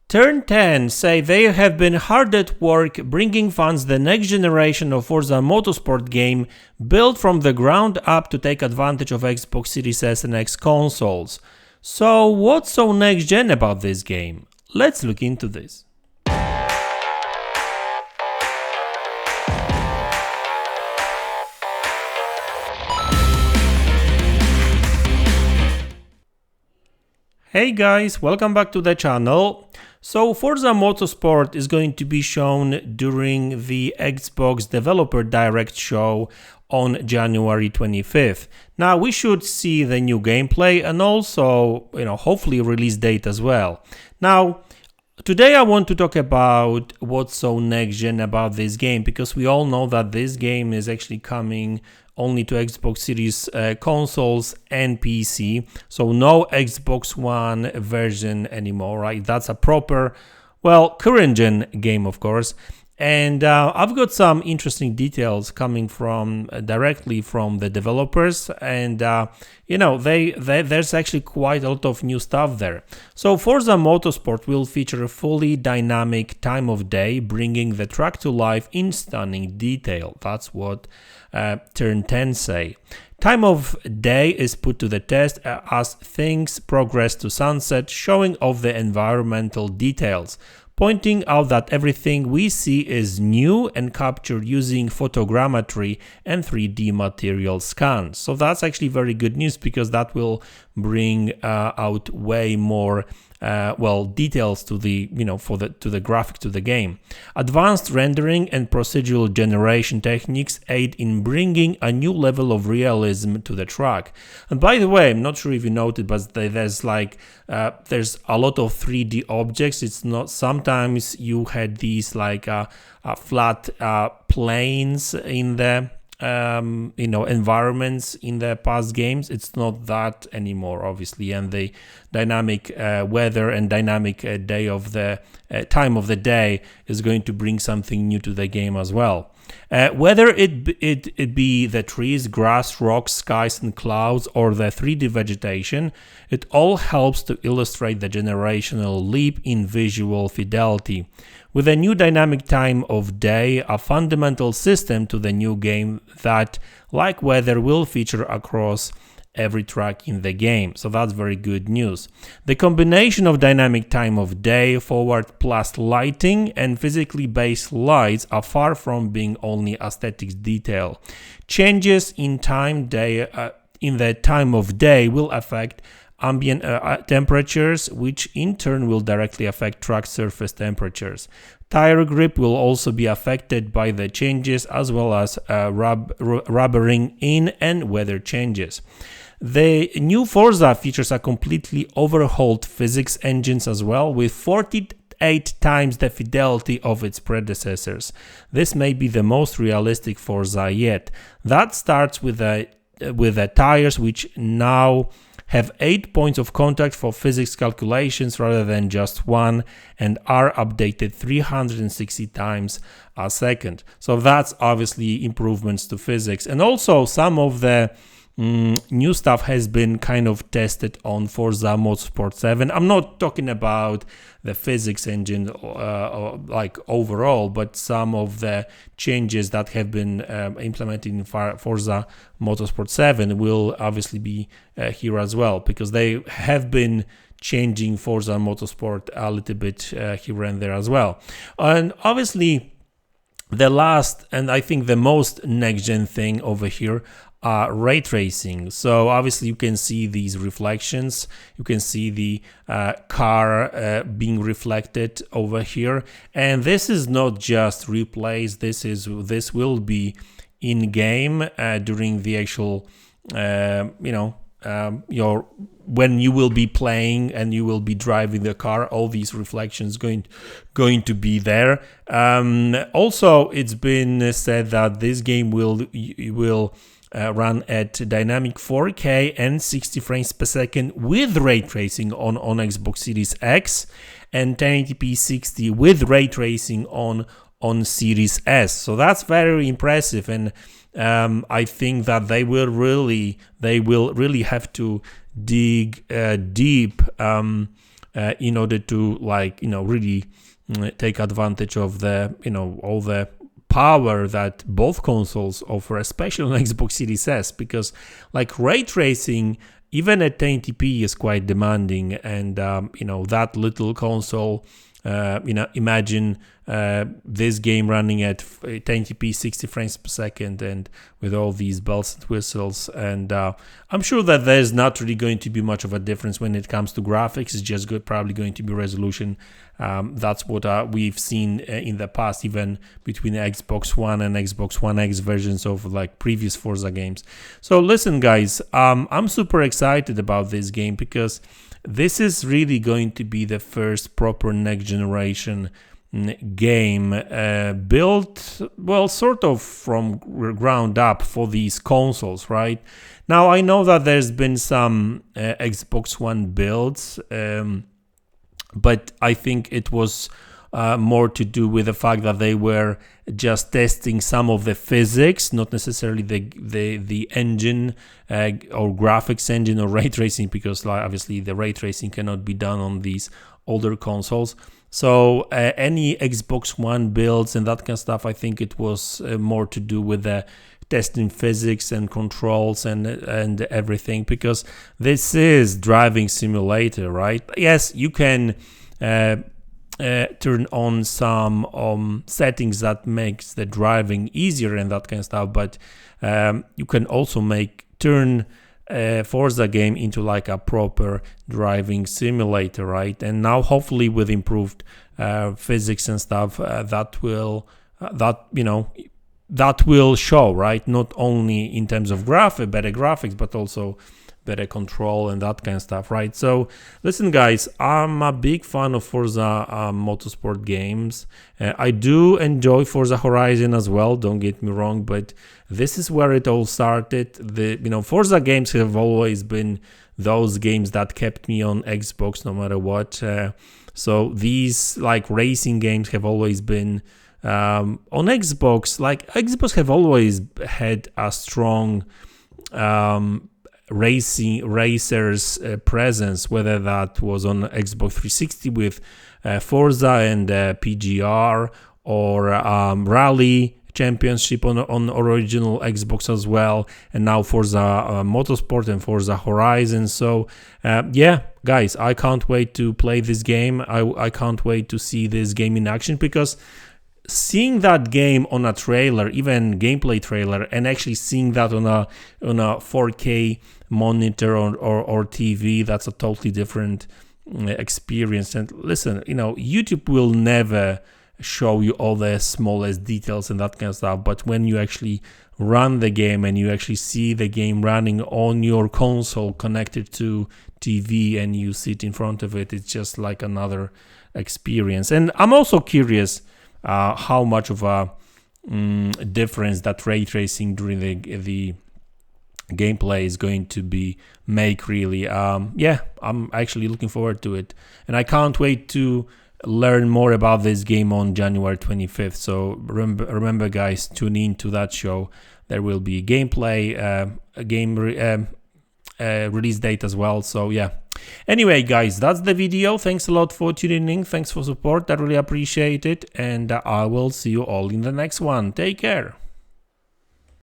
Turn 10 say they have been hard at work bringing fans the next generation of Forza MotorSport game built from the ground up to take advantage of Xbox Series S and X consoles. So what's so next gen about this game? Let's look into this. Hey guys, welcome back to the channel. So Forza MotorSport is going to be shown during the Xbox Developer Direct show on January 25th. Now we should see the new gameplay and also, hopefully release date as well. Now, today I want to talk about what's so next gen about this game, because we all know that this game is actually coming only to Xbox Series consoles and PC, so no Xbox One version anymore, right? That's a proper, current gen game, of course. And I've got some interesting details coming from directly from the developers, and there's actually quite a lot of new stuff there. So Forza MotorSport will feature a fully dynamic time of day, bringing the track to life in stunning detail. That's what Turn 10 say. Time of day is put to the test as things progress to sunset, showing off the environmental details, pointing out that everything we see is new and captured using photogrammetry and 3D material scans. So that's actually very good news, because that will bring out way more details to the to the graphic, to the game. Advanced rendering and procedural generation techniques aid in bringing a new level of realism to the track. And by the way, I'm not sure if you noted, but there's there's a lot of 3D objects. It's not, sometimes you had these flat planes in the environments in the past games. It's not that anymore, obviously, and the dynamic weather and dynamic day of the time of the day is going to bring something new to the game as well. Whether it be the trees, grass, rocks, skies and clouds, or the 3D vegetation, it all helps to illustrate the generational leap in visual fidelity. With a new dynamic time of day, a fundamental system to the new game that, like weather, will feature across every track in the game. So that's very good news. The combination of dynamic time of day, forward plus lighting, and physically based lights are far from being only aesthetics detail. Changes in in the time of day will affect ambient temperatures, which in turn will directly affect track surface temperatures. Tire grip will also be affected by the changes, as well as rubbering in and weather changes. The new Forza features a completely overhauled physics engines as well, with 48 times the fidelity of its predecessors. This may be the most realistic Forza yet. That starts with the tires, which now have 8 points of contact for physics calculations rather than just one, and are updated 360 times a second. So that's obviously improvements to physics. And also some of the new stuff has been kind of tested on Forza MotorSport 7. I'm not talking about the physics engine overall, but some of the changes that have been implemented in Forza MotorSport 7 will obviously be here as well, because they have been changing Forza Motorsport a little bit here and there as well. And obviously the last, and I think the most next-gen thing over here, ray tracing. So obviously you can see these reflections, you can see the car being reflected over here, and this is not just replays, this will be in game during the actual when you will be playing and you will be driving the car, all these reflections going to be there. Also, it's been said that this game will run at dynamic 4K and 60 frames per second with ray tracing on Xbox Series X, and 1080p 60 with ray tracing on Series S. So that's very impressive, and I think that they will really have to dig deep in order to really take advantage of the all the power that both consoles offer, especially on Xbox Series S, because like ray tracing even at 1080p is quite demanding, and that little console, imagine this game running at 1080p 60 frames per second and with all these bells and whistles, and I'm sure that there's not really going to be much of a difference when it comes to graphics. It's just probably going to be resolution. That's what we've seen in the past, even between Xbox One and Xbox One X versions of like previous Forza games. So listen guys, I'm super excited about this game because this is really going to be the first proper next generation game built, well, sort of from ground up for these consoles, right? Now, I know that there's been some Xbox One builds, but I think it was more to do with the fact that they were just testing some of the physics, not necessarily the engine or graphics engine or ray tracing, because obviously the ray tracing cannot be done on these older consoles. So any Xbox One builds and that kind of stuff, I think it was more to do with the testing physics and controls and everything, because this is driving simulator, right? Yes, you can turn on some settings that makes the driving easier and that kind of stuff, but you can also turn Forza game into like a proper driving simulator, right? And now hopefully with improved physics and stuff, that will show, right? Not only in terms of better graphics, but also better control and that kind of stuff, right? So listen guys, I'm a big fan of Forza Motorsport games. I do enjoy Forza Horizon as well, don't get me wrong, but this is where it all started. Forza games have always been those games that kept me on Xbox no matter what. So these like racing games have always been on Xbox. Like Xbox have always had a strong racers presence, whether that was on Xbox 360 with Forza and PGR, or Rally Championship on original Xbox as well, and now Forza Motorsport and Forza Horizon. So yeah guys, I can't wait to play this game. I can't wait to see this game in action, because seeing that game on a trailer, even gameplay trailer, and actually seeing that on a 4K monitor or TV, that's a totally different experience. And listen, YouTube will never show you all the smallest details and that kind of stuff, but when you actually run the game and you actually see the game running on your console connected to TV and you sit in front of it, it's just like another experience. And I'm also curious how much of a difference that ray tracing during the gameplay is going to make really. Yeah, I'm actually looking forward to it, and I can't wait to learn more about this game on January 25th. So remember guys, tune in to that show. There will be gameplay, a game release date as well. So yeah, anyway guys, that's the video. Thanks a lot for tuning in. Thanks for support, I really appreciate it, and I will see you all in the next one. Take care.